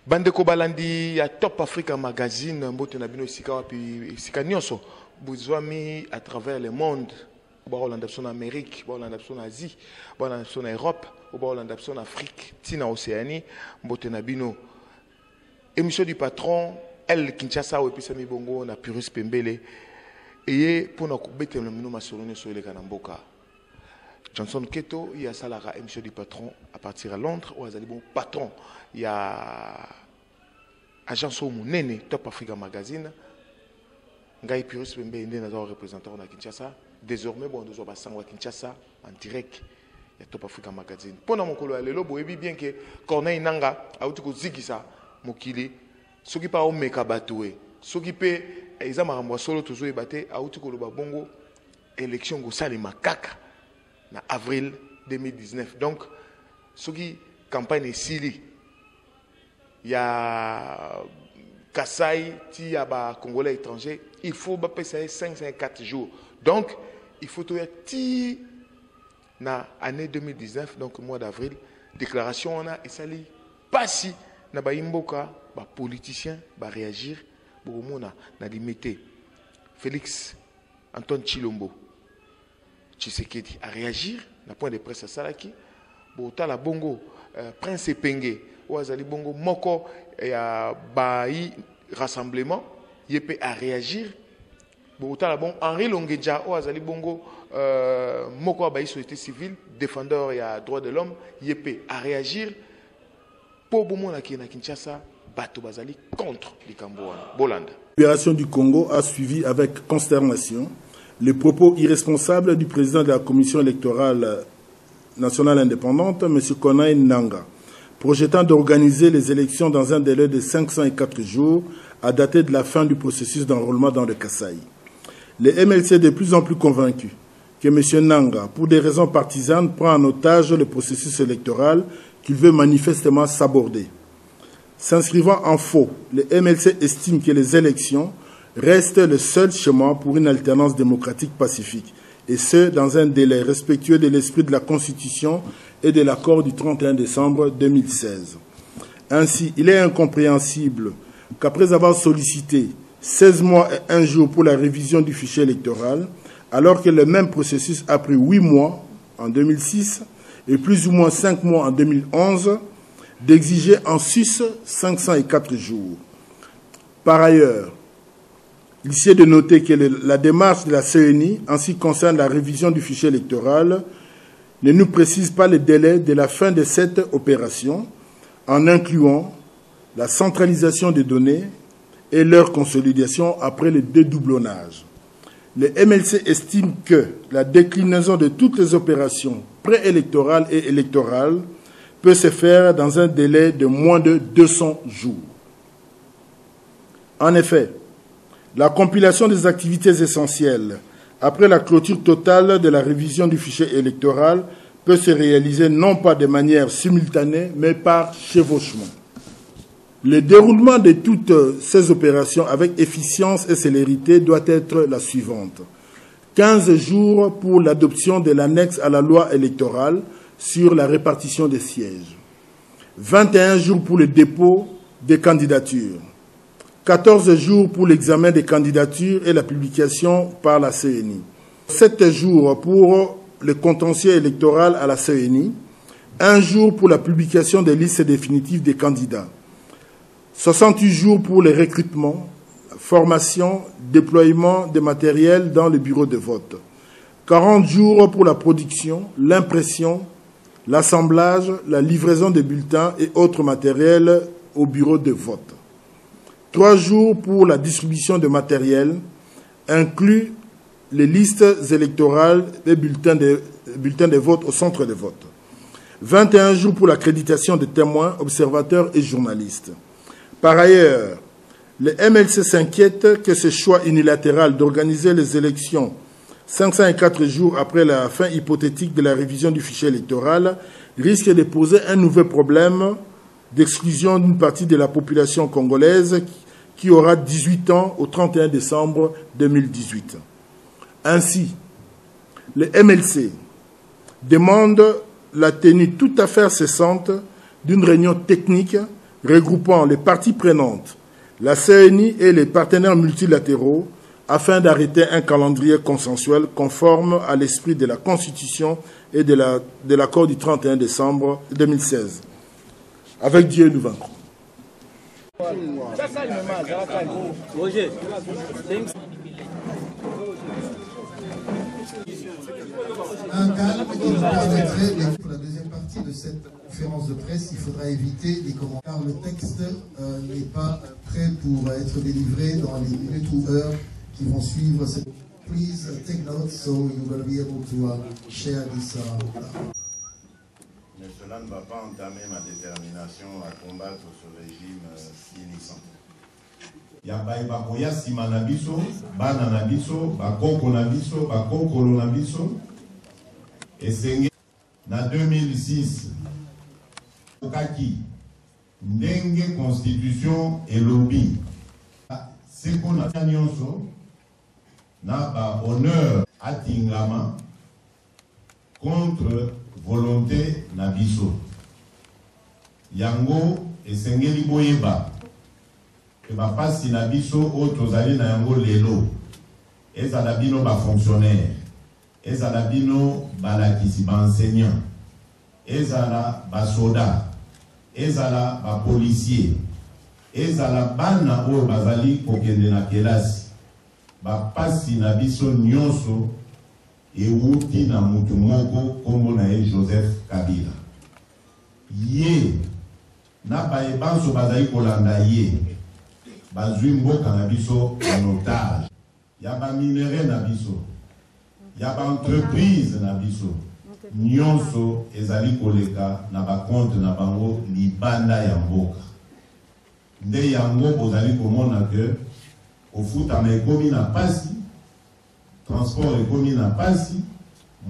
Bandeko balandi ya Top Africa Magazine, mbote na bino isika wapi isika nyonso, buzwami à travers le monde. Ba Hollande en Amérique, ba Hollande en Asie, ba Hollande en Europe, ba Hollande en Afrique, tina Océanie, mbote na bino. Émission du patron, El Kinshasa ou episami bongo na Purus Pembele. Et pour nous kubete le mino masolone sur le Kanamboka. Johnson Keto, il y a Salara, émission du patron à partir à Londres, ou à bon patron. Il y a Agence Mounene, Top Africa Magazine. Ngai Purus Pembe, il y a un représentant à Kinshasa. Désormais, bon, nous avons à Kinshasa en direct. Il y a Top Africa Magazine. Pendant mon colo, le lobo, bien que Corneille Nanga, a eu tout zigisa, Mokili, ce qui pas au Mekabatoué, ce qui peut, ils ont marre solo toujours ébatté, a eu tout le bongo, élection go sali makaka, en avril 2019. Donc, ce qui campagne est Sili, il y a Kassai, il y a Congolais étrangers, il faut passer 5-4 jours. Donc, il faut tout être na année 2019, donc mois d'avril, déclaration on a et ça lit pas si na ba imboka ba politicien ba réagir bo mona na limité Félix Antoine Chilombo Tshisekedi a réagir na point de presse à Salaki bo tala bongo Prince Epenge ou azali bongo moko ya ba rassemblement yepé a réagir bo tala bon Henri Longeja ou azali bongo Moko Abayi société civile, défendeur et droits de l'homme, Yepé a réagir pour Boumona qui est à Kinshasa, Bato Bazali contre les Bolanda. L'opération du Congo a suivi avec consternation les propos irresponsables du président de la Commission électorale nationale indépendante, M. Corneille Nanga, projetant d'organiser les élections dans un délai de 504 jours à dater de la fin du processus d'enrôlement dans le Kasaï. Les MLC de plus en plus convaincus que M. Nanga, pour des raisons partisanes, prend en otage le processus électoral qu'il veut manifestement saborder. S'inscrivant en faux, les MLC estiment que les élections restent le seul chemin pour une alternance démocratique pacifique, et ce, dans un délai respectueux de l'esprit de la Constitution et de l'accord du 31 décembre 2016. Ainsi, il est incompréhensible qu'après avoir sollicité 16 mois et 1 jour pour la révision du fichier électoral, alors que le même processus a pris 8 mois en 2006 et plus ou moins 5 mois en 2011, d'exiger en sus 504 jours. Par ailleurs, il est de noter que la démarche de la CENI, en ce qui concerne la révision du fichier électoral, ne nous précise pas le délai de la fin de cette opération, en incluant la centralisation des données et leur consolidation après le dédoublonnage. Les MLC estiment que la déclinaison de toutes les opérations préélectorales et électorales peut se faire dans un délai de moins de 200 jours. En effet, la compilation des activités essentielles après la clôture totale de la révision du fichier électoral peut se réaliser non pas de manière simultanée, mais par chevauchement. Le déroulement de toutes ces opérations avec efficience et célérité doit être la suivante. 15 jours pour l'adoption de l'annexe à la loi électorale sur la répartition des sièges. 21 jours pour le dépôt des candidatures. 14 jours pour l'examen des candidatures et la publication par la CENI. 7 jours pour le contentieux électoral à la CENI. 1 jour pour la publication des listes définitives des candidats. 68 jours pour les recrutements, formation, déploiement de matériel dans les bureaux de vote. 40 jours pour la production, l'impression, l'assemblage, la livraison des bulletins et autres matériels au bureau de vote. 3 jours pour la distribution de matériel, inclus les listes électorales et bulletins de vote au centre de vote. 21 jours pour l'accréditation des témoins, observateurs et journalistes. Par ailleurs, les MLC s'inquiètent que ce choix unilatéral d'organiser les élections 504 jours après la fin hypothétique de la révision du fichier électoral risque de poser un nouveau problème d'exclusion d'une partie de la population congolaise qui aura 18 ans au 31 décembre 2018. Ainsi, les MLC demandent la tenue tout à fait cessante d'une réunion technique regroupant les parties prenantes, la CNI et les partenaires multilatéraux, afin d'arrêter un calendrier consensuel conforme à l'esprit de la Constitution et de l'accord du 31 décembre 2016. Avec Dieu, nous vaincrons. Un calme qui nous permettrait, pour la deuxième partie de cette conférence de presse, il faudra éviter les commentaires, car le texte n'est pas prêt pour être délivré dans les minutes ou heures qui vont suivre cette. Please take notes so you will be able to share this. Mais cela ne va pas entamer ma détermination à combattre ce régime finissant. Yabai bakoya sima na biso, bana na biso, bakoko na biso, bakokolo na biso. Esenge na 2006 okaki ndenge constitution elobi seko na nyonso na ba honneur atingama contre volonté na biso yango esengeli boyeba ke bapasi na biso oyo tozali na yango lelo ezala bino bafonctionnaire ezala bino balakisi baenseignant ezala basoda ezala bapolisier ezala bana oyo bazali kokende na kelasi bapasi na biso nyonso ewuti na mutu moko kombo na ye Joseph Kabila ye na bayebanso bazali kolanda ye bazwi mboka na biso en otage ya baminere na biso ya baentreprise na biso nyonso ezali koleka na bakonte na bango libanda ya mboka nde yango bozali komona ke ofutama ekomi na pasi transport ekomi na pasi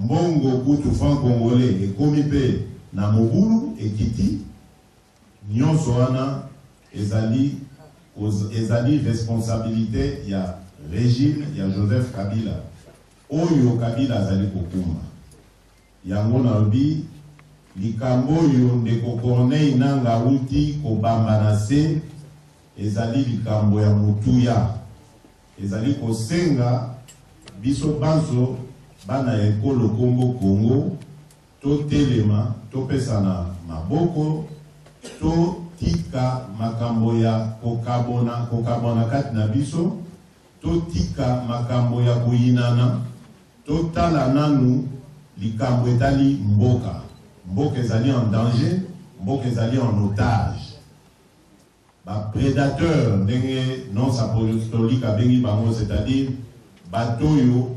mbongo kutu franc congolais ekomi mpe na mobulu ekiti nyonso wana ezali responsabilité ya régime ya Joseph Kabila oyo Kabila azali kokumba yango nalobi likambo oyo ndeko Corneille Nangaa uti kobamba na se ezali likambo ya motuya ezali kosenga biso banso bana ekolo Kombo Kongo totelema topesana maboko totika makambo ya kokabona kati na biso totika makambo ya koyinana totala nanu likambo etali mboka ezali en danger mboka ezali en otage ba prédateur ndenge non apostolique abengi bango c'est-à-dire batoyo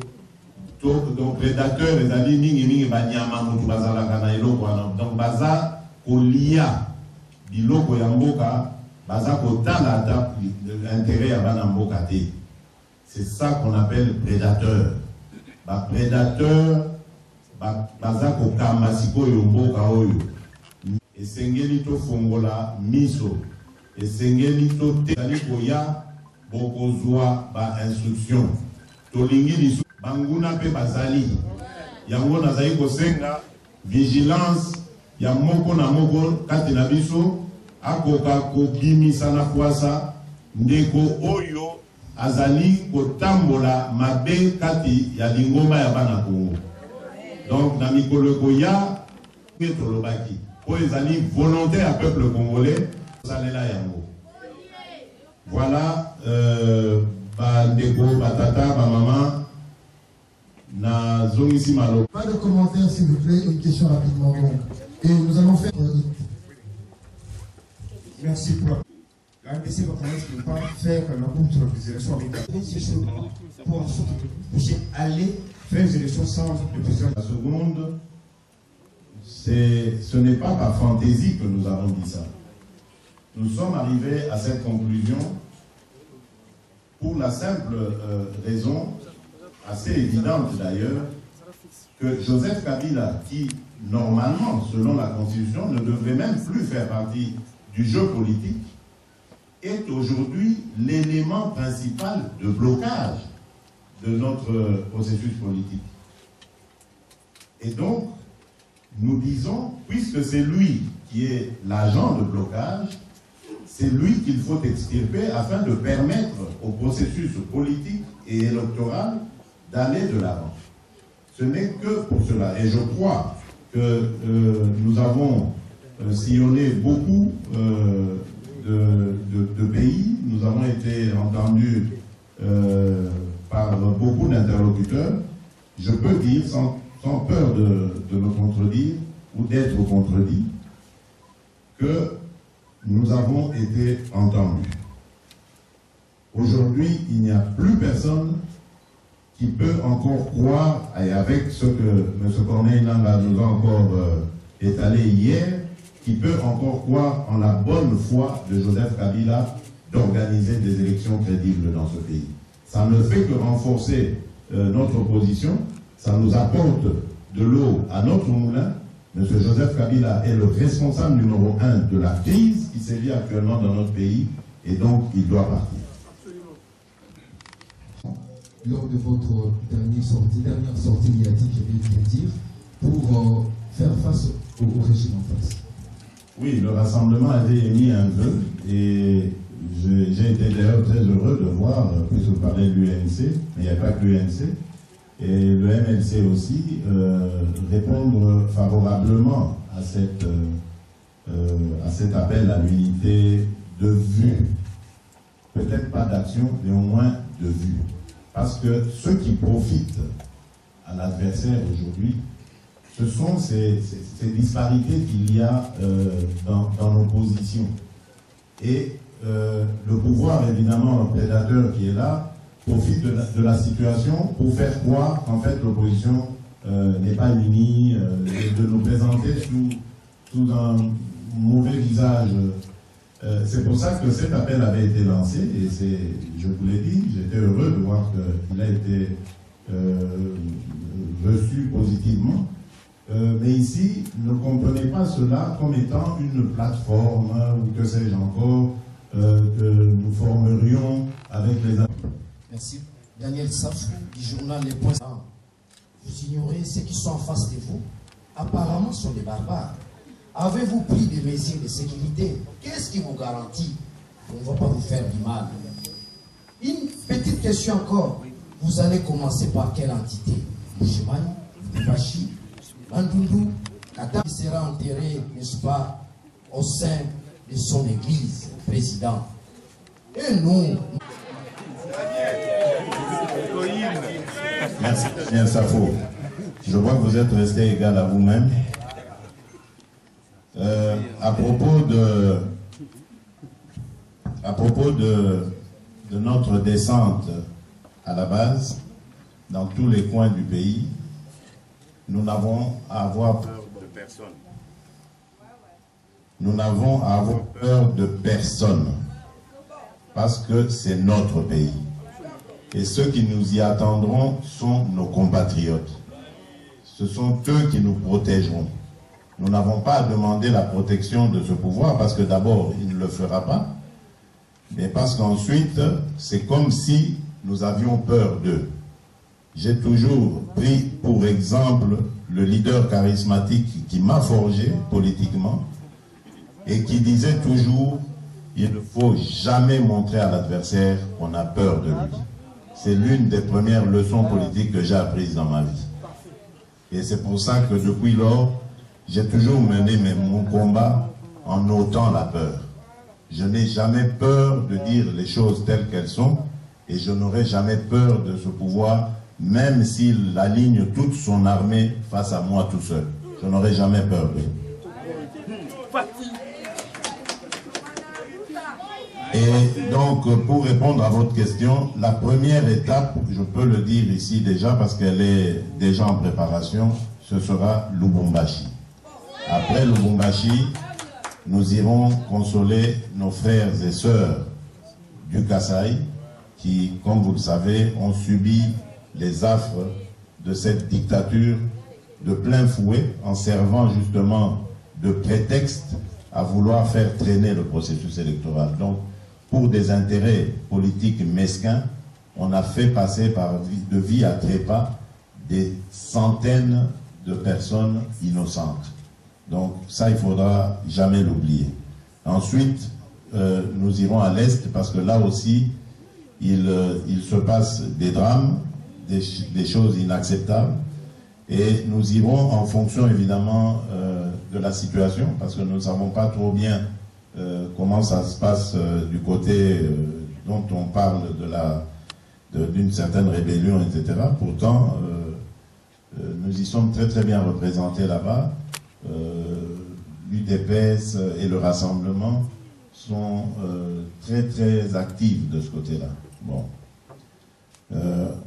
donc prédateur ezali mingi banyama mutu bazalaka na eloko wana donc baza kolia biloko ya mboka baza kotala ata l'intérêt ya bana mboka te. C'est ça qu'on appelle prédateur. Ba prédateur baza kokamba sikoyo mboka oyo esengeli to fongola miso esengeli to tali koya bokozwa ba instruction tolingi lisu banguna pe bazali yango nazali kosenga vigilance ya moko na moko kati na biso akoka kobimisa na kwasa ndeko oyo azali kotambola mabe kati ya lingomba ya bana Kongo. Donc na mikolo koya tolobaki po ezali volonté à peuple congolais salela yango. Voilà ba ndeko batata ba maman na zongisi malo. Pas de commentaires s'il vous plaît, une question rapidement donc. Et nous allons faire merci pour la RDC va ne pas faire la contre les élections avec la pour aller faire les élections sans le président. La seconde, ce n'est pas par fantaisie que nous avons dit ça. Nous sommes arrivés à cette conclusion pour la simple raison, assez évidente d'ailleurs, que Joseph Kabila, qui normalement, selon la Constitution, ne devrait même plus faire partie du jeu politique, est aujourd'hui l'élément principal de blocage de notre processus politique. Et donc, nous disons, puisque c'est lui qui est l'agent de blocage, c'est lui qu'il faut extirper afin de permettre au processus politique et électoral d'aller de l'avant. Ce n'est que pour cela. Et je crois que nous avons sillonné beaucoup de pays. Nous avons été entendus par beaucoup d'interlocuteurs. Je peux dire, sans peur de me contredire ou d'être contredit, que nous avons été entendus. Aujourd'hui, il n'y a plus personne qui peut encore croire, et avec ce que M. Corneille Nangaa nous a encore étalé hier, qui peut encore croire en la bonne foi de Joseph Kabila d'organiser des élections crédibles dans ce pays. Ça ne fait que renforcer notre position, ça nous apporte de l'eau à notre moulin. M. Joseph Kabila est le responsable numéro 1 de la crise qui sévit actuellement dans notre pays, et donc il doit partir. Lors de votre dernière sortie médiatique, je vais bien dire, pour faire face au régime en face. Oui, le rassemblement avait émis un vœu, et j'ai été d'ailleurs très heureux de voir, puisque vous parlez de l'UNC, mais il n'y a pas que l'UNC, et le MLC aussi, répondre favorablement à cet appel à l'unité de vue. Peut-être pas d'action, mais au moins de vue. Parce que ceux qui profitent à l'adversaire aujourd'hui, ce sont ces disparités qu'il y a dans l'opposition. Et le pouvoir, évidemment, le prédateur qui est là, profite de la situation pour faire croire qu'en fait l'opposition n'est pas unie, et de nous présenter sous un mauvais visage. C'est pour ça que cet appel avait été lancé, et je vous l'ai dit, j'étais heureux de voir qu'il a été reçu positivement. Mais ici, ne comprenez pas cela comme étant une plateforme, ou que sais-je encore, que nous formerions avec les... Merci. Daniel Safou, du journal Les Points. Vous ignorez ceux qui sont en face de vous, apparemment sont des barbares. Avez-vous pris des mesures de sécurité? Qu'est-ce qui vous garantit qu'on ne va pas vous faire du mal? Une petite question encore. Vous allez commencer par quelle entité? Mouchimani, Mbashi, Bandundu, Kata sera enterré, n'est-ce pas, au sein de son église, président. Et nous... Merci, Daniel Safou. Je vois que vous êtes resté égal à vous-même. À propos de notre descente à la base, dans tous les coins du pays, nous n'avons à avoir peur de personne. Nous n'avons à avoir peur de personne, parce que c'est notre pays. Et ceux qui nous y attendront sont nos compatriotes. Ce sont eux qui nous protégeront. Nous n'avons pas à demander la protection de ce pouvoir, parce que d'abord, il ne le fera pas, mais parce qu'ensuite, c'est comme si nous avions peur d'eux. J'ai toujours pris pour exemple le leader charismatique qui m'a forgé politiquement et qui disait toujours, il ne faut jamais montrer à l'adversaire qu'on a peur de lui. C'est l'une des premières leçons politiques que j'ai apprises dans ma vie. Et c'est pour ça que depuis lors, j'ai toujours mené mon combat en ôtant la peur. Je n'ai jamais peur de dire les choses telles qu'elles sont, et je n'aurai jamais peur de ce pouvoir, même s'il aligne toute son armée face à moi tout seul. Je n'aurai jamais peur d'eux. Et donc, pour répondre à votre question, la première étape, je peux le dire ici déjà parce qu'elle est déjà en préparation, ce sera Lubumbashi. Après Lubumbashi, nous irons consoler nos frères et sœurs du Kasaï qui, comme vous le savez, ont subi les affres de cette dictature de plein fouet en servant justement de prétexte à vouloir faire traîner le processus électoral. Donc, pour des intérêts politiques mesquins, on a fait passer de vie à trépas des centaines de personnes innocentes. Donc ça, il ne faudra jamais l'oublier. Ensuite, nous irons à l'Est parce que là aussi, il se passe des drames, des choses inacceptables. Et nous irons en fonction évidemment de la situation parce que nous ne savons pas trop bien comment ça se passe du côté dont on parle d'une certaine rébellion, etc. Pourtant, nous y sommes très très bien représentés là-bas. L'UDPS et le Rassemblement sont très très actifs de ce côté-là. Bon,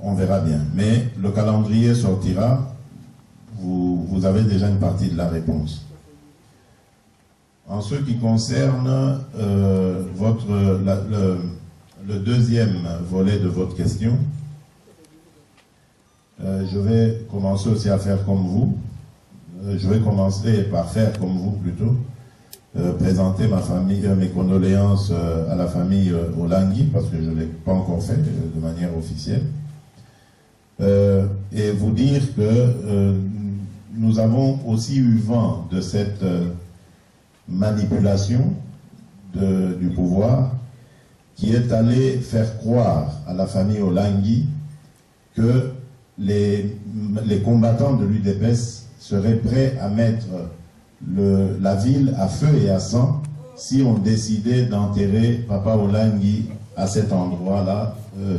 on verra bien. Mais le calendrier sortira. Vous avez déjà une partie de la réponse. En ce qui concerne le deuxième volet de votre question, je vais commencer aussi à faire comme vous. Je vais commencer par faire comme vous plutôt, présenter ma famille, mes condoléances à la famille Olangui, parce que je ne l'ai pas encore fait de manière officielle. Et vous dire que nous avons aussi eu vent de cette manipulation du pouvoir qui est allé faire croire à la famille Olangui que les combattants de l'UDPS seraient prêts à mettre la ville à feu et à sang si on décidait d'enterrer Papa Olangui à cet endroit-là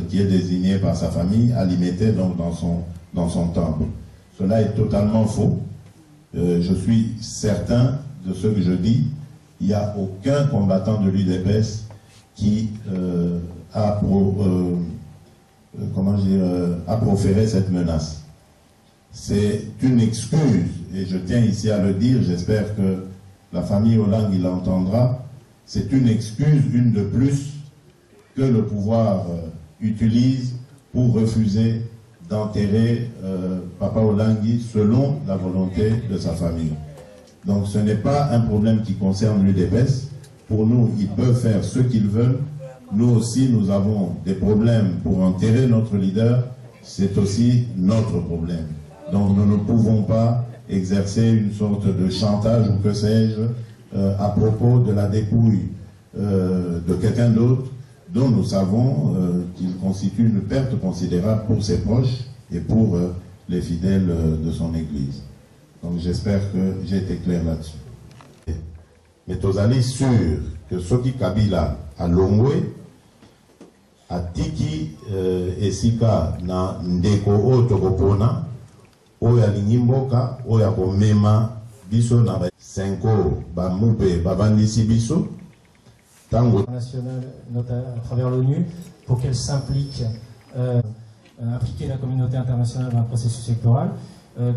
qui est désigné par sa famille, à Limete, donc dans son temple. Cela est totalement faux. Je suis certain de ce que je dis. Il n'y a aucun combattant de l'UDPS qui a proféré cette menace. C'est une excuse, et je tiens ici à le dire, j'espère que la famille Olangui l'entendra, c'est une excuse, une de plus, que le pouvoir utilise pour refuser d'enterrer Papa Olangui selon la volonté de sa famille. Donc ce n'est pas un problème qui concerne l'UDPS. Pour nous, ils peuvent faire ce qu'ils veulent. Nous aussi, nous avons des problèmes pour enterrer notre leader. C'est aussi notre problème. Donc nous ne pouvons pas exercer une sorte de chantage ou que sais-je à propos de la dépouille de quelqu'un d'autre dont nous savons qu'il constitue une perte considérable pour ses proches et pour les fidèles de son Église. Donc j'espère que j'ai été clair là-dessus. Mais tozali sûr que Soki Kabila a Longwe, a Tiki Esika na Ndeko Otokopona, Oya Lingimboka, Oya Komema, Biso na Senko, Bamupe, Babandisi Biso, internationale, à travers l'ONU, pour qu'elle s'implique, impliquer la communauté internationale dans un processus électoral.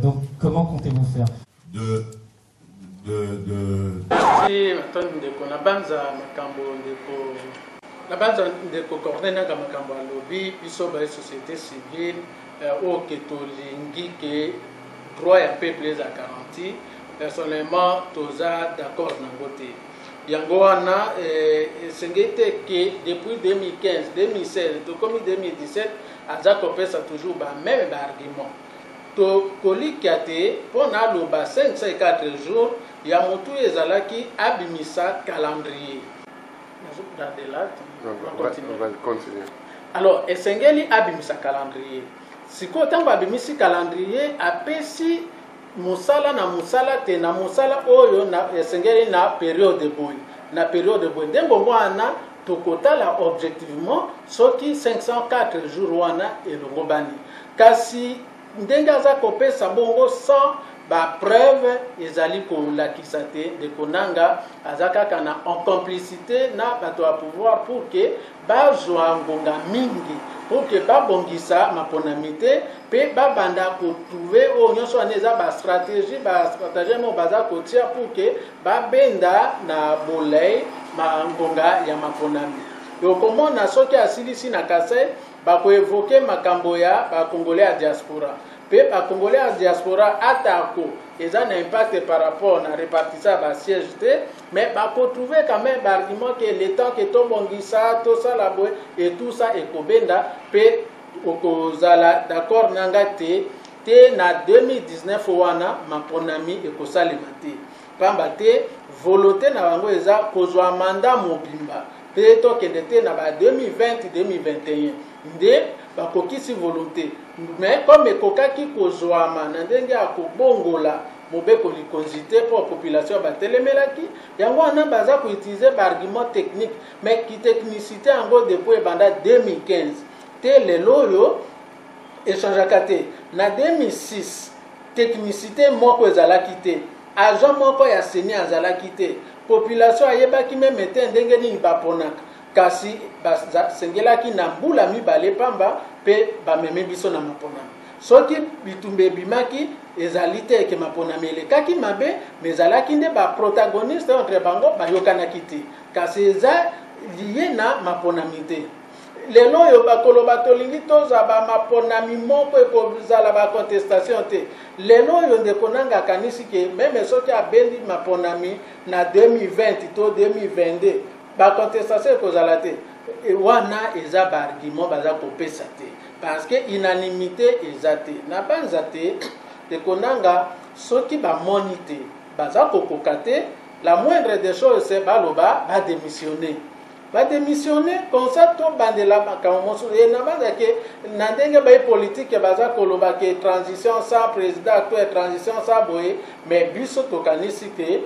Donc, comment comptez-vous faire? La base de coordonner la lobby, la société civile, au Ketolingi, qui droit à peuple à garantie. Personnellement, tous d'accord dans côté. Yangoana, c'est que depuis 2015, 2016, comme 2017, Azakopé a toujours le même argument. To Kolikate, pendant le 504 jours, Yamutu Ezalaki abimisa calendrier. On va continuer. Alors, Esengeli abimisa calendrier. Si kotango abimisi calendrier, apesi musala na musala te na musala oyo na esengeli na période de boy. Na période de boy. Ndembo wana tokotala objectivement soki 504 jours wana elongo bani. Kasi ndenga za kopesa bongo sans ba preuve ezali kolakisa te de konanga azaka kana en complicité na bato ya pouvoir pour que bazwa ngonga mingi pour que babongisa maponamite pe babanda kotrouver oyo nyonso wana eza bastratégie mo baza kotia pour que babenda na bolei ngonga ya maponami. Yokomona soki asilisi na Kasai bakoevoke makambo ya bakongolais ya diaspora. Pe bakongolais ya diaspora atako eza un impact par rapport à la répartition de siège, mais il faut trouver quand même l'argument que le temps que tout bongisa, tout ça là et tout ça est kobenda, pe okozala d'accord nanga te na 2019 wana maponami ekosalemate. pamba te volonté na bango eza kozwa mandat mobimba pe tokende te na ba 2020-2021 nde bakokisi volonté mais comme ekokaki kozwama na ndenge ya kobongola mobeko likonzi te po population batelemelaki yango wana baza koutilize baargument technique mais kitechnicité yango depuis ebanda 2015 te lelo oyo echangeaka te na 2006 technicité moko ezalaki te agent moko ya seni azalaki te population ayebaki meme te ndenge nini baponaka kasi basengelaki na mbula mibale pamba mpe bameme biso na maponami soki bitumba ebimaki ezali te eke maponami elekaki mabe me ezalaki nde baprotagoniste entre bango bayokanaki te kasi eza liye na maponami te lelo oyo bakoloba tolingi tozwa bamaponami moko ekozala bacontestation te lelo oyo ndeko nanga akanisi ke meme soki abendi maponami na 2020 to 2022 bacontestation ekozala te wana eza baargument baza kopesa te parce que unanimité eza te na banza te ndeko nanga soki bamoni te baza kokoka te la moindre des choses c'est baloba badémissionner comme ça to bandela makambo mosusu e na baza ke na ndenge baye politique baza koloba ke transition sans président actuel transition sans boye mais biso tokanisi ke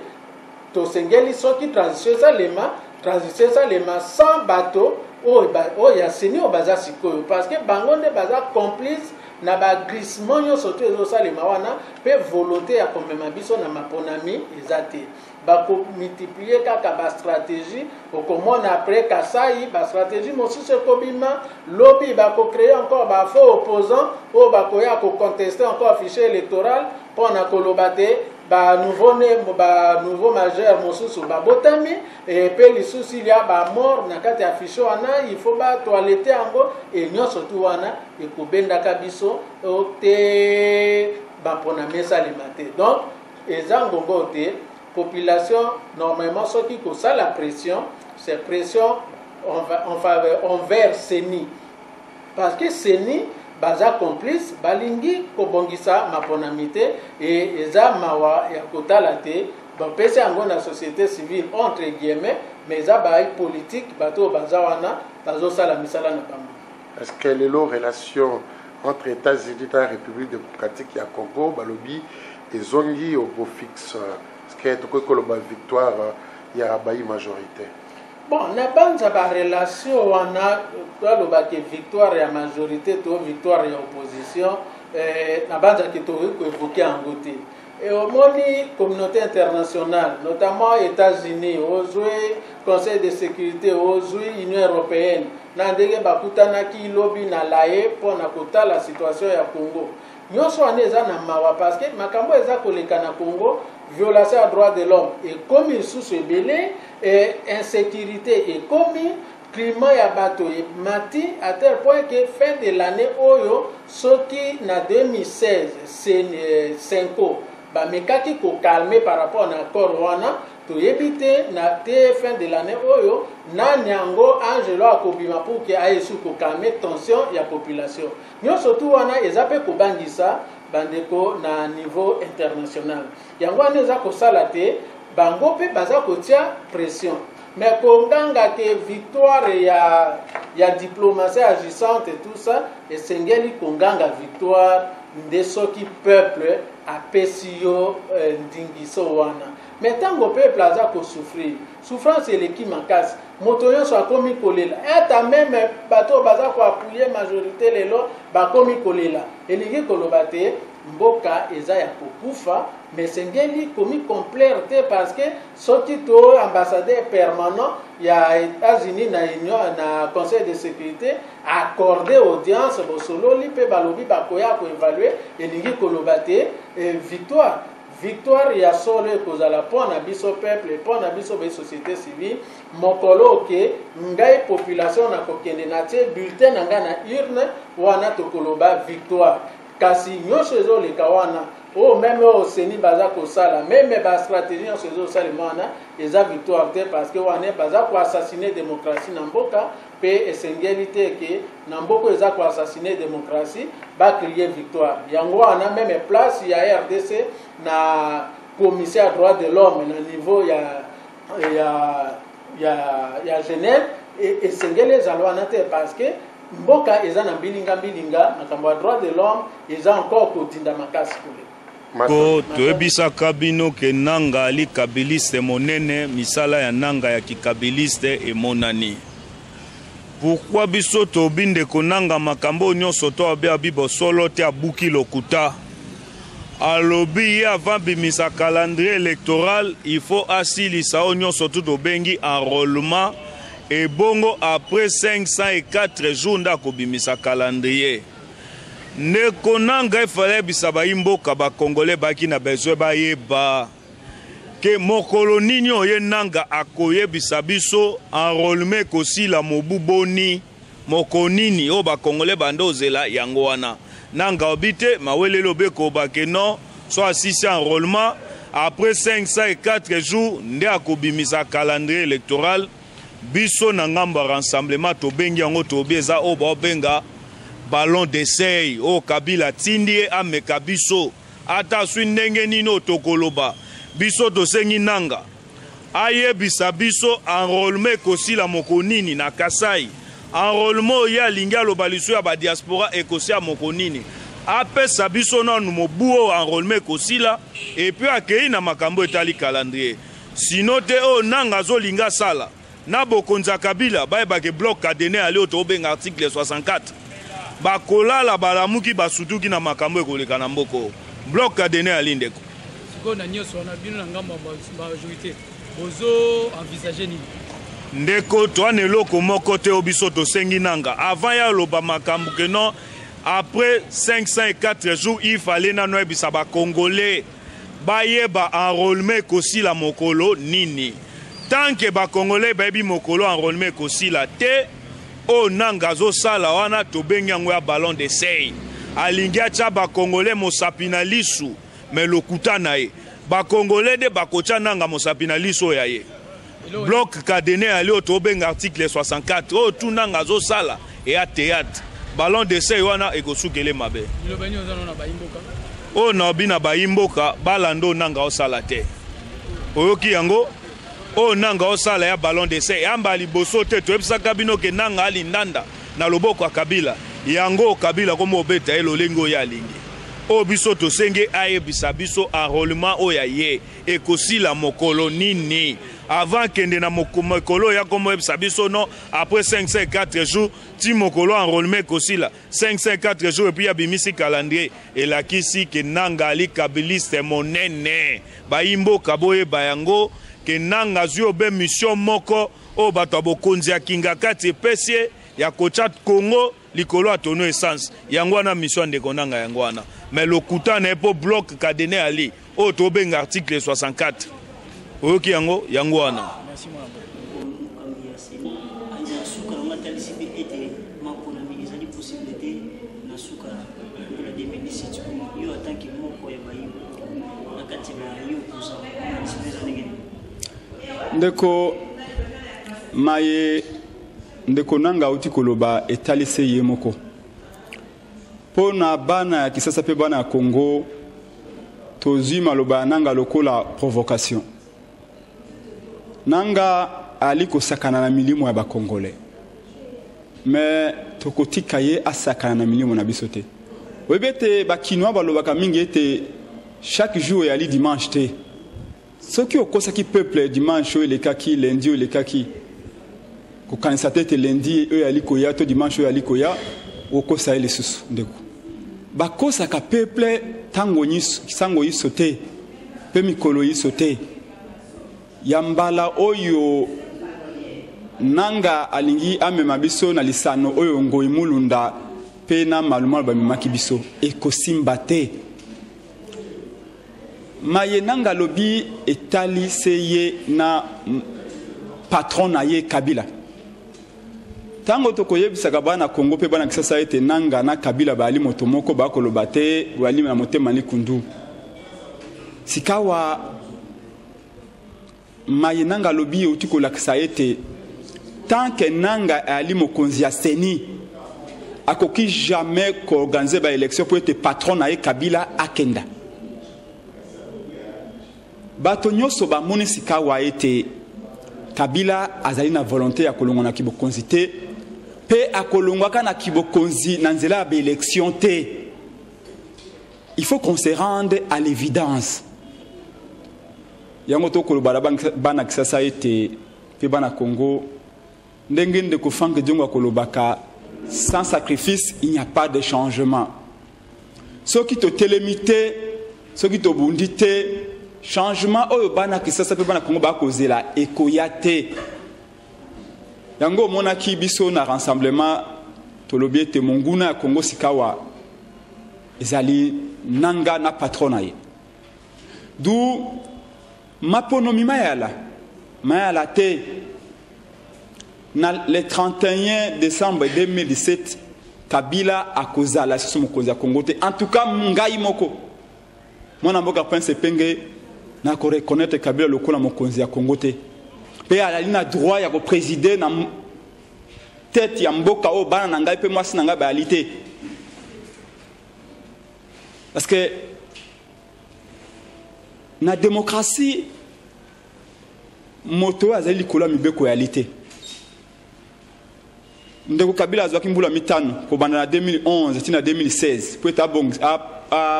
tosengeli soki transition esalema sans bato oyo ya seni oyo baza sikoyo parce que bango nde baza complice na baglissement nyonso to ezosalema wana mpe volonté ya komema biso na maponami eza te bakomultiplie kaka bastratégie okomona après kasai bastratégie mosusu ekobima lobi bakocréer encore bafaux opposant oyo bakoya koconteste encore fichier électoral mpona koloba te nouveau majeur mosusu babotami mpe lisusu ilia bamort na kati ya fichier wana il faut batoilete yango e nyonso tu wana ekobendaka biso te baponami esalema te donc eza ngongo te population normalement soki kosala pression c'est pression envers seni parce que seni baza complice balingi kobongisa maponami te et eza mawa ya kotala te bapesa yango na société civile entre guillemets mais eza baye politique bato baza wana bazosala misala na bango. Est-ce que les relations entre États-Unis et la République démocratique ya Congo balobi ezongi au beau fixe est-ce que tokoloba victoire ya bayi majorité? Bon, na banza ba relation wana toloba ke victoire ya majorité to victoire ya opposition na banza ki to ko évoquer en côté et au moni communauté internationale notamment États-Unis ozwe Conseil de sécurité ozwe Union européenne na ndenge bakutanaki lobi na laye pona kotala situation ya Congo nyonso wana eza na mawa parce que makambo eza koleka na Congo violation ya droit de l'homme et comme lisusu ebele et insécurité et comme climat ya bato et mati à tel point que fin de l'année oyo soki na 2016 c'est 5 bamekaki ko calmer par rapport na accord wana toyebi te na te fin de l'année oyo nani yango Angelo akobima pour que ayesu ko calmer tension ya population nyonso tu wana eza pe kobangisa bandeko na niveau international yango wana eza kosala te bango pe baza kotia pression mais konganga ke victoire ya diplomatie agissante et tout ça esengeli konganga victoire nde soki peuple apesi yo ndingiso wana mais ntango peuple aza kosouffrir souffrance eleki makasi moto nyonso akomi kolela ata meme bato baza koapuye majorité lelo bakomi kolela elingi koloba te mboka eza ya kokufa mais sengeli komi complaire te parce que soki to ambassadeur permanent ya États-Unis na Union na Conseil de sécurité accordé audience bosololi pe balobi bakoya ko évaluer elingi koloba te victoire ya solo ekozala mpona biso peuple mpona biso ba société civile mokolo ke ngai population na kokende na tie bulletin na ngai na urne wana tokoloba victoire kasi nyonso ezoleka wana même au seni baza kosala même bastratégie nyonso ezosalema wana eza victoire te parce que wana baza koassassiner démocratie na mboka mpe esengeli te ke na mboka eza koassassiner démocratie bakrie victoire yango wana même place ya RDC na commissaire droit de l'homme na niveau ya Genève et sengeli ezala wana te parce que mboka eza na mbilinga makambo ya droit de l'homme eza encore kotinda makasi kule ko toyebisaka bino ke nanga ali kabiliste monene misala ya nanga ya kikabiliste emonani. Pourquoi biso tobinde konanga makambo nyonso to abia bibosolo te abuki lokuta alobi avant bimisa calendrier électoral il faut asilisa o nyonso tout obengi enrôlement et bongo après 504 jours ndako bimisa calendrier ne konanga ifale bisaba imboka ba congolais baki na besoin ba yeba ke mokolo nini oye nanga akoye bisabiso enrôlement kosi la mobuboni mokonini o ba congolais bandozela yango wana nanga obite mawelelo beko bakeno so assisté enrôlement après 504 jours nde akobimisa calendrier électoral biso na ngamba rassemblement to bengi yango to beza o ba benga ballon d'essai o Kabila tindi ameka biso ata swi ndenge nino tokoloba biso to sengi nanga ayebisa biso enrôlement kosila mokonini na Kasai enrôlement ya linga lobaliso ya ba diaspora ekosia mokonini apesa biso nanu mobuo enrôlement kosila et puis akei na makambo etali calendrier sino te o nanga zo linga sala na bokonza Kabila bayebake bloc cadene ali otobenga article 64 bakolala balamuki basutuki na makambo ekoleka na mboko bloc cadene ali ndeko siko na nyoso na bino na ngamba majorité bozo envisager nini ndeko toane loko moko te obiso to sengi nanga avant ya loba makambo que non après 504 jours il fallait na noy bisaba congolais bayeba enrôlement kosila mokolo nini tant que ba congolais bayebi mokolo enrôlement kosila te o nanga zo sala wana to bengi yango ya ballon d'essai alingi atia ba congolais mosapina lisu mais lokuta na ye ba congolais de bakotia nanga mosapina lisu ya ye bloc cadene ali otobenga article 64 o tout nanga zo sala et à théâtre ballon d'essai wana ekosukele mabe o na bina baimboka balando nanga osala te oyoki yango o nanga osala ya ballon d'essai yamba liboso te toyebisaka bino ke nanga ali ndanda na loboko ya Kabila yango Kabila komo obeta elolengo ya lingi o biso tosenge ayebisa biso enrôlement oya ye ekosila mokolo nini avant kende na mokolo ya komo ebisa biso non après 504 jours ti mokolo enrôlement kosila 504 jours et puis ya bimisi calendrier elakisi ke nanga ali kabiliste monene baimboka boye bayango ke nanga zwi obe mission moko o bato abokonzi ya kinga kati epesie ya kochat Congo likolo atono essence yango wana mission ndeko nanga yango wana mais lokuta na epo bloc cadene ali o tobenga article 64 oyoki yango yango wana ndeko maye ndeko nanga uti koloba etalise ye moko pona bana ya kisasa pe bana ya Congo tozwi maloba nanga lokola provocation nanga ali kosakana na milimo ya ba Congolais mais tokotika ye asakana na milimo na biso te oyebete bakinois balobaka mingi ete chaque jour yali dimanche te soki okosaki peuple dimanche oyo elekaki lundi oyo elekaki kokanisa te lundi oyo yali koya to dimanche oyo yali koya okosa ye lisusu ndeko bakosaka peuple tango sango yiso te mpe mikolo yiso te ya mbala oyo nanga alingi amema biso na lisano oyo ngoi mulunda mpe na maluma bamemaki biso ekosimba te maye nanga lobi etali seye na patron na ye Kabila tango tokoyebisaka bana Congo pe bana kisasa ete nanga na Kabila bali moto moko bakoloba te wali na motema likundu sikawa maye nanga lobi utiko lakisa ete tant que nanga ali mokonzi ya seni akoki jamais ko organiser ba élection pour être patron na ye Kabila akenda bato nyonso bamoni sikawa ete Kabila azali na volonté ya kolongwa na kibokonzi te pe akolongwaka na kibokonzi na nzela ya élection te. Il faut qu'on se rende à l'évidence. Yango to kolobala bana kisasa ete pe bana Congo ndenge ndeko Frank Diongo kolobaka sans sacrifice il n'y a pas de changement. Ce qui te télémité, ce qui te bundité, changement oyo bana kisasa pe bana Congo ba kozela ekoyate. Yango monaki biso na rassemblement tolobi ete monguna ya Congo sikawa ezali nanga na patrona ye. D'où maponomi mayala te na le 31 décembre 2017 Kabila akozala siso mokonzi ya Congo te. En tout cas ngai moko mwana mboka Prince Penge na ko reconnaître Kabila lokola mokonzi ya Congo te. Pe alali na droit ya ko présider na tête ya mboka o bana na ngai pe mwasi na ngai baalité. Parce que na démocratie moto azali kola mibeko yaalité. Ndeko Kabila azwaki mbula mitano ko banda na 2011 tina 2016 po eta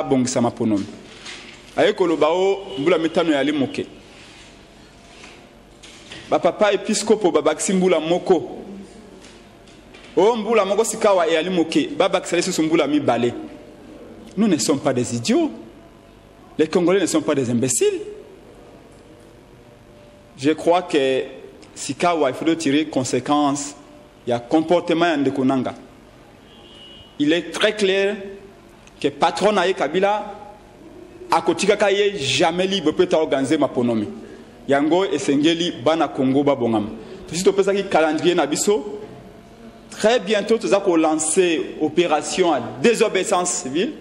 bongisa maponomi. Aye koloba o mbula mitano ya limoke. Ba papa episcopo babakisi mbula moko. O mbula moko sikawa e alimoke babakisa lesu mbula mibale. Nous ne sommes pas des idiots. Les Congolais ne sont pas des imbéciles. Je crois que sikawa il faut tirer conséquence. Il y a comportement de Konanga. Il est très clair que patron Aye Kabila a kotikakaye jamais libre peut organiser ma ponomi. Yango esengeli bana Congo ba bongam. Tout to pesa ki calendrier na biso. Très bientôt nous allons lancer opération à désobéissance civile.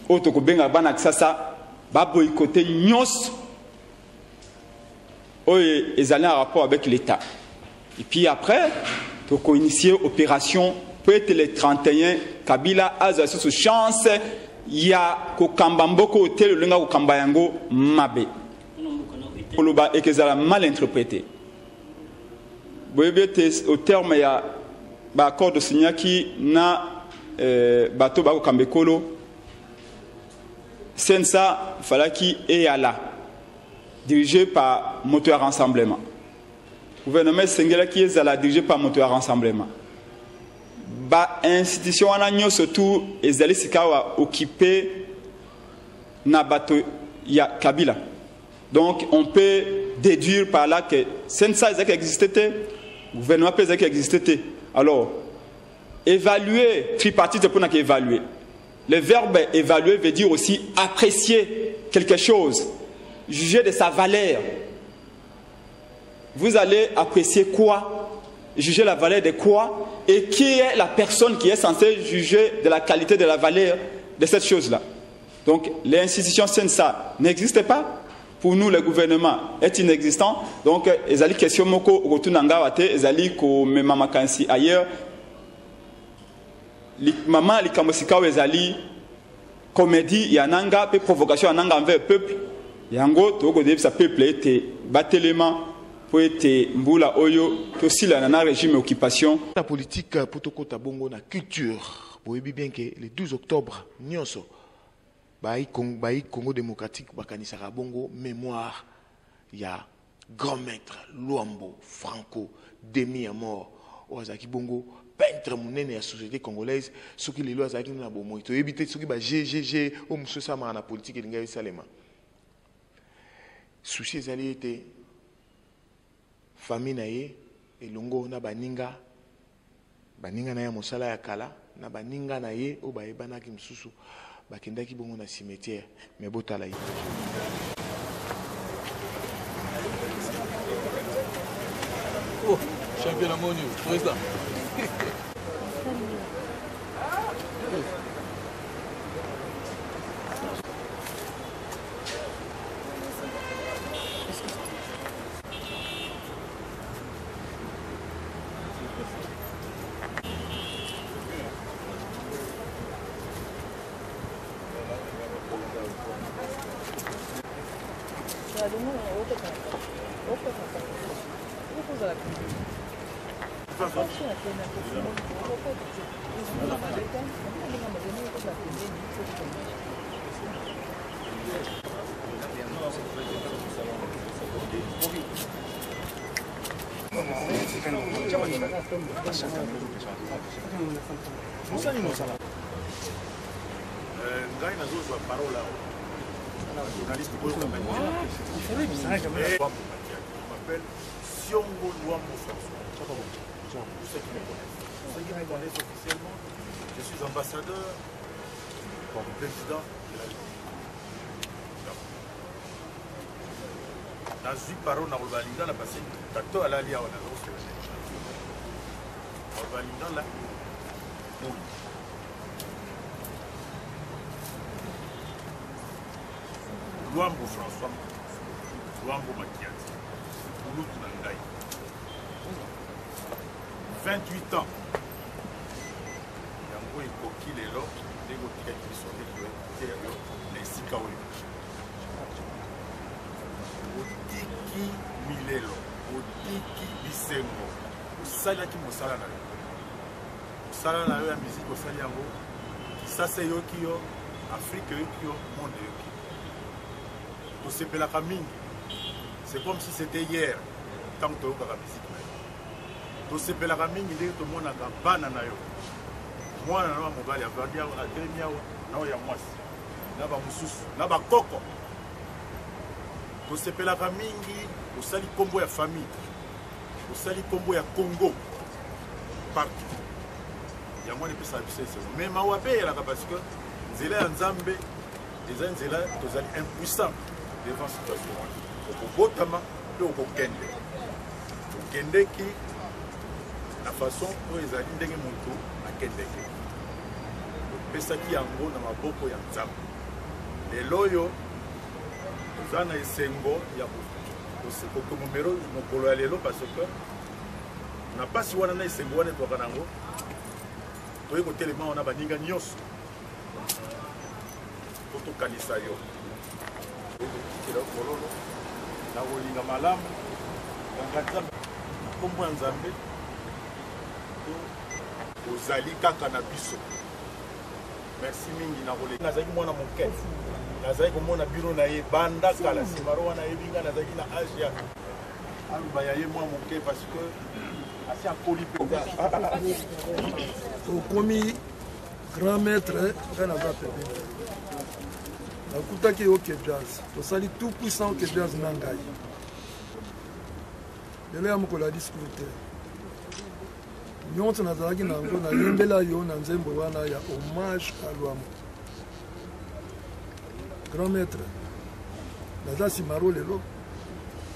Otoko benga bana kisasa ba boycotter nyos. Oye ezali en rapport avec l'État. Et puis après, tu as initié l'opération, peut-être le 31, Kabila a sous chance, il y a Kokambamboko hôtel, le Kokambayango, Mabe. Koloba et que ça a mal interprété. Au terme, il y a l'accord de Signaki, na bateau Bako Kambekolo, Sensa, Falaki et Ala, dirigé par Moteur Rassemblement. Le gouvernement Sengela qui est dirigé par Moteur Rassemblement. Ba institution ananyo surtout ezali sikawa occupé na bato ya Kabila. Donc on peut déduire par là que Sensa ezaki existait, gouvernement peut ezaki existait. Alors évaluer tripartite pour n'a évaluer. Le verbe évaluer veut dire aussi apprécier quelque chose, juger de sa valeur. Vous allez apprécier quoi, juger la valeur de quoi, et qui est la personne qui est censée juger de la qualité de la valeur de cette chose-là. Donc l'institution Sensa n'existe pas. Pour nous, le gouvernement est inexistant. Donc, les ali question moko rotunanga wate, les ali ko mema kansi ailleurs. Maman li kamosika les ali comédie yananga pe provocation yananga envers le peuple. Yango to ko debisa peuple était batelema. Mbula oyo aussi la nana régime occupation la politique pour to kota bongo na culture boyebi bien que le 12 octobre nyonso bayi Congo démocratique bakanisa bongo mémoire ya grand maître Luambo Franco demi à mort ozaki bongo peintre monene ya société congolaise soki lelo azaki na bomo to ebité soki ba GGG o musosa ma na politique linga salema souci ezali était famille na ye elongo na baninga na ya mosala ya kala na baninga na ye o bayebanaki msusu bakendaki bongo na cimetière mais botala ye oh champion la monu président ngai nazozwa parole awa na journaliste oyo m'appelle Siongo Luambo François. Tous ceux qui me connaissent. Ceux qui me connaissent officiellement, je suis ambassadeur du président de la République. Nazwi parole na Robalinga na passé tato alali awa na zo Robalinga la Luambo François, Luambo Makiati, Mouloutou Nangaï. 28 ans. Yango ekoki lelo ndenge otikaki biso ndenge oyo na esika oyo. Otiki milelo, otiki bisengo, osalaki mosala na yo. Mosala na yo ya miziki osali yango, Kisasa eyoki yo, Afrique eyoki yo, monde eyoki. Tosepelaka mingi. C'est comme si c'était hier, tant que tu as la musique. Tosepelaka mingi ndenge tomonaka bana na yo. Mwana na mobali avandi atelemi awa na oyo ya mwasi. Na ba mususu, na ba koko. Tosepelaka mingi osali kombo ya famille. Osali kombo ya Congo. Partout. Yango ne pesa biso. Mais mawabe elaka parce que nzela ya Nzambe eza nzela tozali impuissant devant cette situation. Okobotama pe okokende. Okendeki la façon oyo ezali ndenge moto akendeki. Opesaki yango na maboko ya Nzambe. Lelo oyo toza na esengo ya kokomomero mokolo ya lelo parce que na pasi wana na esengo wana etwaka nango toye kotelema wana baninga nyonso po tokanisa yo okotikela kololo na kolinga malamu kanga Nzambe kombo ya Nzambe ozali kaka na biso. Merci mingi na kolenga nazali mwana moke nazali komona biro na ye banda kala simaro wana yebinga nazali na age ya aluba ya ye mwana moke parce que asi akoli pe okomi grand maître nga naza pembeni nakutaki yo ke jazz tosali tout puissant ke jazz na ngai lelo ya mokolo ya discours te nyonso nazalaki nango nayembela yo na nzembo wana ya hommage à Luambo grand maître naza simaro lelo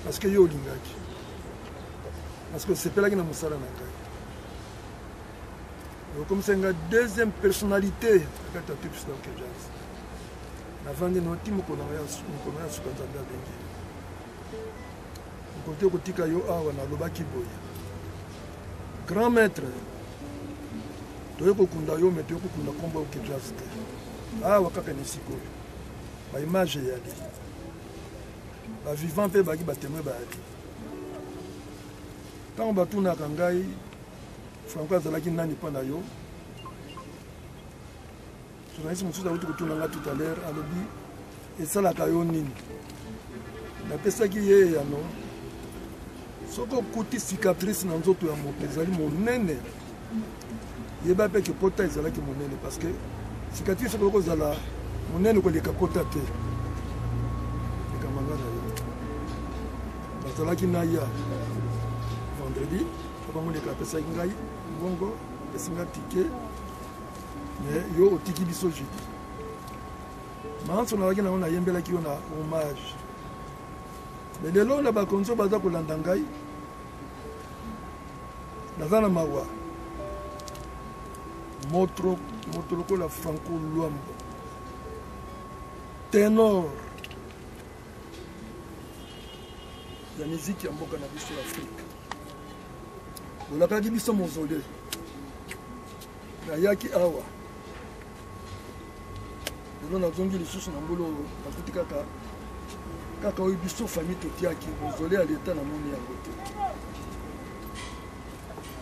parce que yo olingaki parce que osepelaki na mosala na ngai okomisa nga deuxième personnalité na kati ya tout puissant ke jazz navandi noti mokolo ya suka Nzambe abengi mokolo te kotika yo awa nalobaki boye grand maître toye kokunda yo me toye kokunda kombo ke jazz te awa kaka na esika oyo baimage eyali bavivant mpe baki batemoin bayali ntango batunaka ngai Franco azalaki nani mpo na yo journaliste mosusu awuti kotuna nga tout à l'heure alobi esalaka yo nini napesaki ye eyano soki okuti cicatrice na nzoto ya moto ezali monene yeba mpe ke kota ezalaki monene parce que cicatrice soki okozala monene koleka kota te ekamanga na yo bazalaki na ya vendredi akamoleka apesaki ngai mbongo esinga tike mais yo otiki biso jeudi manso nazalaki nango nayembelaki yo na hommage mais lelo na bakonzi oyo baza kolanda ngai naza na mawa moto lokola Franco Luambo ténor ya miziki ya mboka na biso ya Afrique olakaki biso mozole nayaki awa lelo nazongi lisusu na mbula oyo nakuti kaka kaka oyo biso famille totiaki mozole ya leta na moni yango te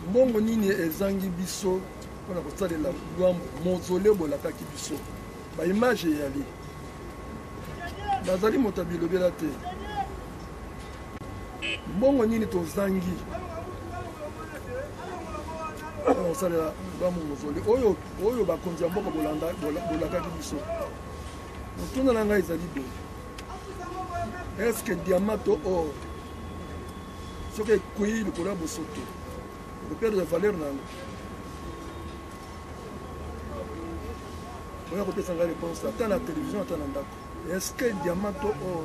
mbongo nini ezangi biso mpona kosalela lwambo mozole bolakaki biso baimage eyali nazali moto abilobela te mbongo nini tozangi kosalela lwambo mozole oyo bakonzi ya mboka bolakaki biso motuna na ngai ezali boye est-ce que diamant to or soki ekweyi likolo ya bosoto ekoperdre valeur nango oya kopesa ngai réponse ata na télévision ata na ndako est-ce que diamant to or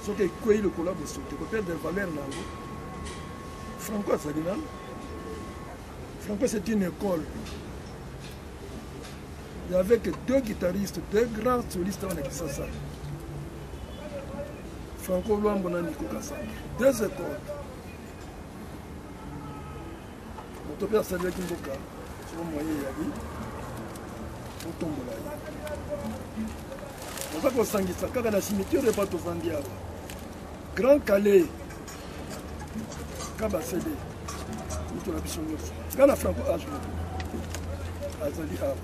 soki ekweyi likolo ya bosoto ekoperdre valeur nango Franco azali nano Franco c'est une école. Il y avait que deux guitaristes, deux grands solistes en Kisasa. Franco Luambo na Nico Kassa. Deux écoles. Mon topé a salué Kimboka. C'est le moyen Yabi. Pour tomber là. On va qu'on s'enguisse. Quand on a cimetière de Pato Zandia. Grand Calais. Kabasede. Nous la mission de quand la Franco a joué. Azali a.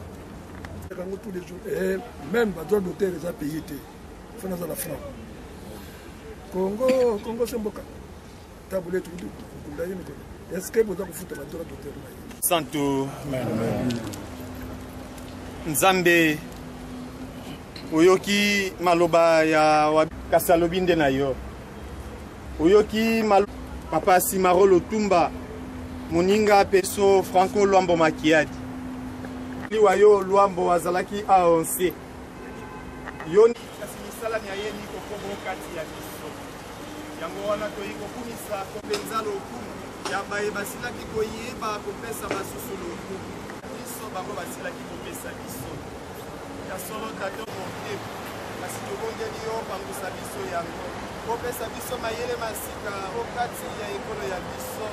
Tous les jours. Et même le droit d'auteur les a payés. Il faut dans la France. Congo c'est Mboka. Taboulé tout. Est-ce que vous avez foutu le droit d'auteur? Santo Nzambe Oyoki maloba ya Kasalobinde na yo. Oyoki Papa Simaro Lotumba Moninga Peso Franco Luambo Makiadi. Liwayo Luambo azalaki A11. Yoni kasimisala ni ayeni kokobo kati ya biso. Yango wana toyiko kumisa kopenza lokumu. Ya baye basilaki koyeba kopesa basusu lokumu. Biso bango basilaki kopesa biso. Ya solo tato monte. Kasi tobongeli yo bangusa biso yango. Kopesa biso mayele masika okati ya ekolo ya biso.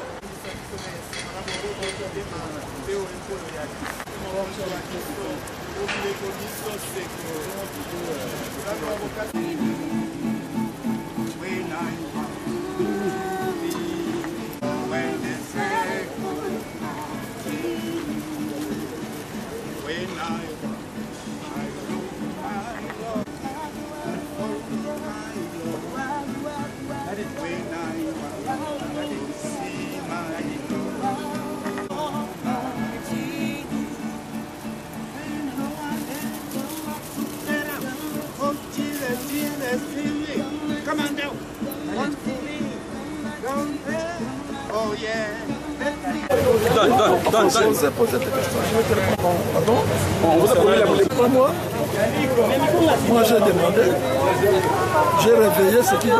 Oh yeah. Donne. Je vous ai posé des questions. Je vais te répondre. Pardon? On vous a posé la question. Moi j'ai demandé, j'ai réveillé ceux qui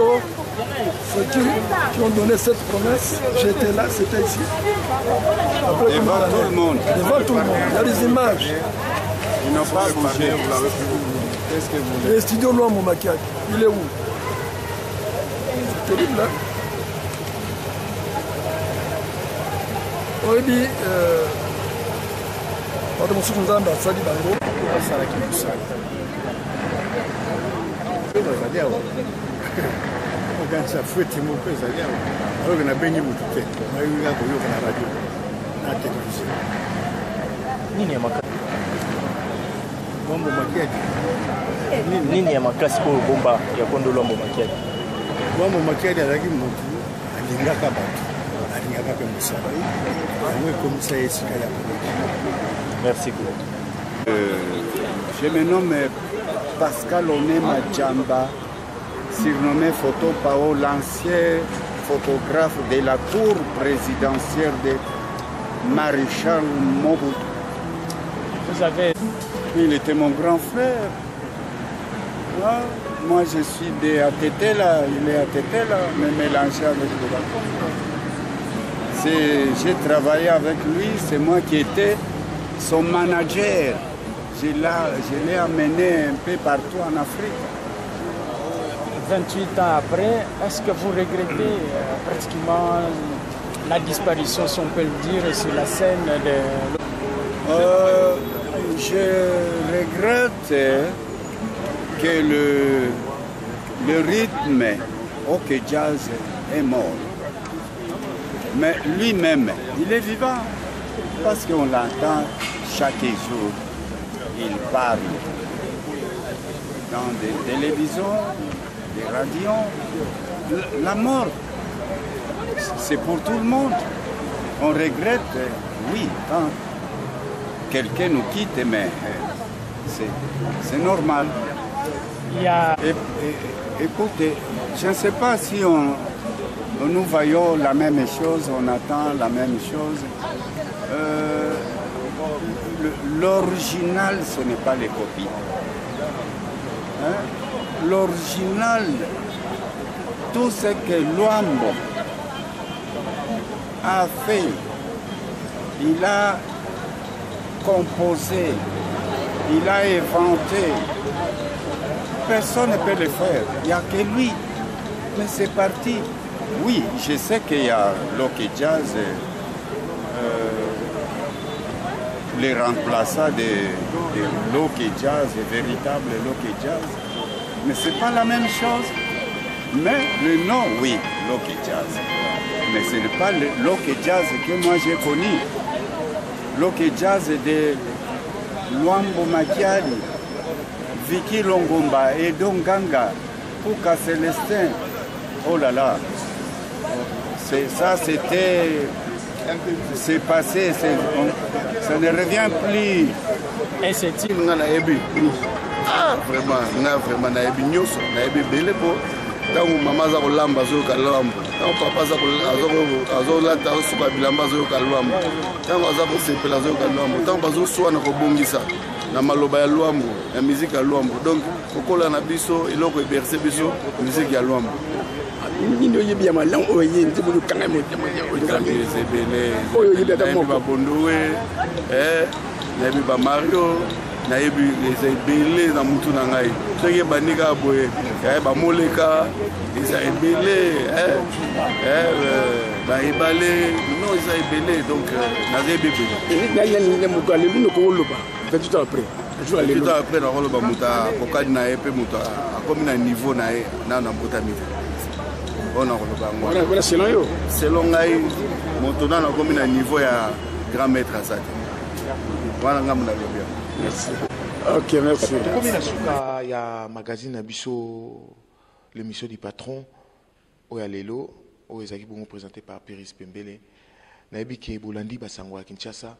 ont donné cette promesse. J'étais là, c'était ici. Après, devant tout le monde. Devant tout le monde. Il y a des images. Ils n'ont pas bougé, vous l'avez vu. Qu'est-ce que vous voulez? Le studio Luambo Makiadi, il est où? C'est terrible, hein? oyebi bato mosusu nzambe asali bango asalaki mosala bazali awa okanisa fweti moko ezali awa oyoka nabengi motu te nayoka koyoka na radio na télévision nini ya makasi Luambo Makiadi nini ya makasi oyo bomba ya kondo Luambo Makiadi Luambo Makiadi azalaki motu alingaka bato alingaka mpe mosala yango ekomisa ye esika ya merci Claude. Je me nomme Pascal Onema Djamba, surnommé Photo Pao, l'ancien photographe de la cour présidentielle de Maréchal Mobutu. Vous avez... Il était mon grand frère. Ah, moi je suis de Atetela, il est Atetela, mais mélangé avec le Congo. J'ai travaillé avec lui, c'est moi qui étais son manager. Je l'ai amené un peu partout en Afrique. 28 ans après, est-ce que vous regrettez pratiquement la disparition, si on peut le dire, sur la scène de... Je regrette que le rythme OK Jazz est mort. Mais lui-même, il est vivant parce qu'on l'entend chaque jour. Il parle dans des télévisions, des radios. La mort, c'est pour tout le monde. On regrette, oui, quand quelqu'un nous quitte, mais c'est normal. Écoutez, je ne sais pas si nous voyons la même chose, on attend la même chose. L'original, ce n'est pas les copies. Hein? L'original, tout ce que Luambo a fait, il a composé, il a inventé. Personne ne peut le faire, il n'y a que lui. Mais c'est parti. Oui, je sais qu'il y a l'OK Jazz, les remplaçants de l'OK Jazz, véritable l'OK Jazz. Mais ce n'est pas la même chose. Mais le nom, oui, l'OK Jazz. Mais ce n'est pas l'OK Jazz que moi j'ai connu. L'OK Jazz de Luambo Makiadi, Vicky Longomba, Edo Nganga, Pouka Célestin. Oh là là, ça c'était, c'est passé, ça ne revient plus. Et c'est-il vraiment nayebi nyonso nayebi belé po tango mama za kolamba azoyoka lwambo tango papa azolata azosuka bilamba azoyoka lwambo tango aza kosepela azoyoka lwambo tango bazoswana kobongisa na maloba ya lwambo ya miziki ya lwambo donc kokola na biso eloko eberse biso miziki ya lwambo nini oyebi ya malamu oyo ye nzebo lukanga nayebi babondowe nayebi bamario nayebi eza ebele na mutu na ngai soki ebandi kaka boye bamoleka eza ebele baebale no eza ebele donc nazeyebi ebele moto alelu nokoloba 28 ans après nakoloba moto akokani na ye mpe moto akomi na niveau na ye nano nabotami oyo nakoloba yango selon yo selon ngai moto nano akomi na niveau ya grand maître aza te wana ngambo nalobi yango. Merci. Ok, merci. Comme la souka ya magazine Abisso, l'émission du patron, au Yalelo, au Ezaki Bongo présenté par Péris Pembele, Naebi qui est Bolandi Basango à Kinshasa,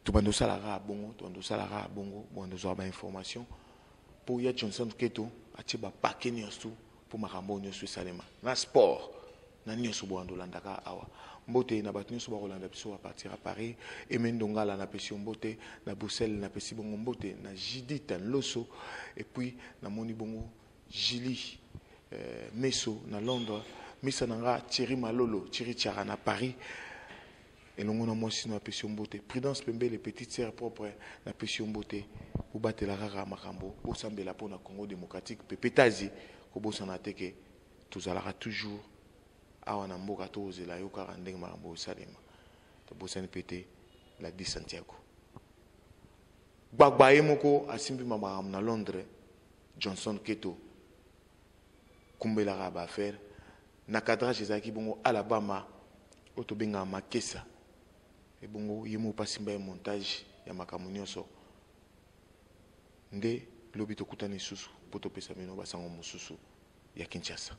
tout bando salara bongo, tout bando salara bongo, bon nous avons information pour ya Johnson Keto, à Tiba paquet nyosu pour marambo nyosu salema. Na sport, na nyosu boando landaka awa. Mbote na batnu so Rolanda biso à partir à Paris et mendonga la na pesi mbote na Bruxelles na pesi bongo mbote na Judith Loso et puis na moni bongo Gili Meso na Londres misa nanga Thierry Malolo Thierry Tiara na Paris et longo na moi sino na pesi mbote Prudence Pembe les petites sœurs propres na pesi mbote pour battre la rara makambo pour sambela pour na Congo démocratique pepetazi ko bosana teke tous alara toujours awa na mboka tozela yokaka ndenge makambo osalema tobosani pete la di Santiago gbagba ye moko asimbi makambo na Londres Johnson Keto kumbelaka baaffaire na cadrage ezalaki bongo Alabama oyo tobengaka Makesa ebongo ye moko asimba ye montage ya makambo nyonso nde lobi tokutani lisusu mpo topesa bino basango mosusu ya Kinshasa.